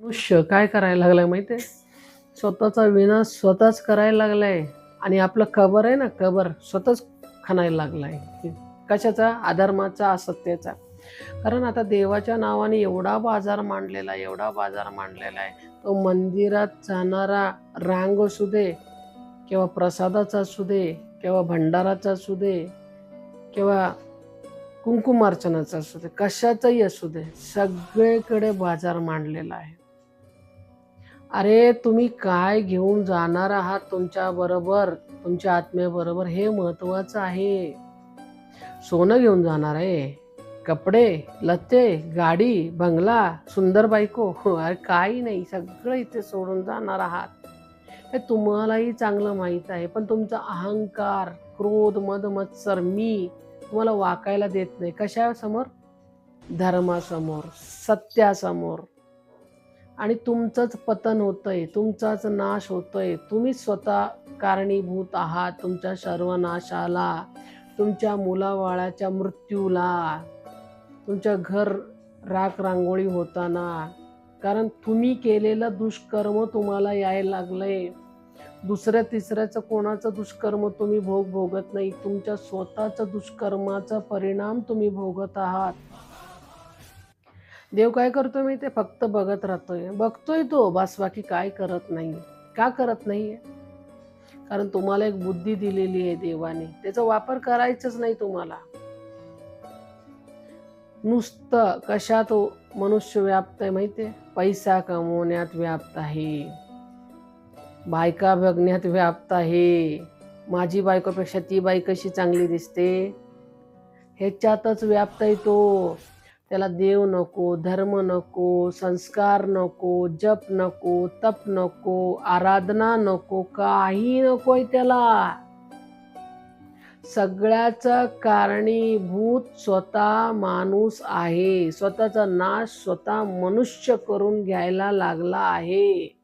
मनुष्य काय करायला लागलाय माहिती आहे? स्वतःचा विनाश स्वतःच करायला लागलाय. आणि आपलं कबर आहे ना, कबर स्वतःच खणायला लागलाय. कशाचा? अधर्माचा, असत्याचा. कारण आता देवाच्या नावाने एवढा बाजार मांडलेला आहे, एवढा बाजार मांडलेला आहे. तो मंदिरात जाणारा रांग असू दे, किंवा प्रसादाचा असू दे, किंवा भंडाराचा असू दे, किंवा कुंकुमार्चनाचा असू दे, कशाचाही असू दे, सगळीकडे बाजार मांडलेला आहे. अरे तुम्ही काय घेऊन जाणार आहात तुमच्या बरोबर, तुमच्या आत्म्याबरोबर, हे महत्वाचं आहे. सोनं घेऊन जाणार आहे, कपडे लत्ते, गाडी, बंगला, सुंदर बायको, अरे काही नाही, सगळं इथे सोडून जाणार आहात. हे तुम्हालाही चांगलं माहीत आहे. पण तुमचा अहंकार, क्रोध, मद मत्सर, मी तुम्हाला वाकायला देत नाही. कशासमोर? धर्मासमोर, सत्यासमोर. आणि तुमचंच पतन होतंय, तुमचाच नाश होतोय. तुम्ही स्वतः कारणीभूत आहात तुमच्या सर्वनाशाला, तुमच्या मुलाबाळाच्या मृत्यूला, तुमच्या घर राख रांगोळी होताना. कारण तुम्ही केलेलं दुष्कर्म तुम्हाला यायला लागलंय. दुसऱ्या तिसऱ्याचं कोणाचं दुष्कर्म तुम्ही भोगत नाही, तुमच्या स्वतःच्या दुष्कर्माचा परिणाम तुम्ही भोगत आहात. देव काय करतोय माहिती आहे? फक्त बघत राहतोय, बघतोय तो बस, बाकी काय करत नाही. का करत नाहीये? कारण तुम्हाला एक बुद्धी दिलेली आहे देवाने, त्याचा वापर करायचाच नाही तुम्हाला. नुसतं कशात मनुष्य व्याप्त आहे माहितीये? पैसा कमवण्यात व्याप्त आहे, बायका बघण्यात व्याप्त आहे. माझी बायकोपेक्षा ती बाई कशी चांगली दिसते, ह्याच्यातच व्याप्त आहे तो. त्याला देव नको, धर्म नको, संस्कार नको, जप नको, तप नको, आराधना नको, काही नकोय त्याला. सगळ्याचं कारणीभूत स्वतः माणूस आहे. स्वतःचा नाश स्वतः मनुष्य करून घ्यायला लागला आहे.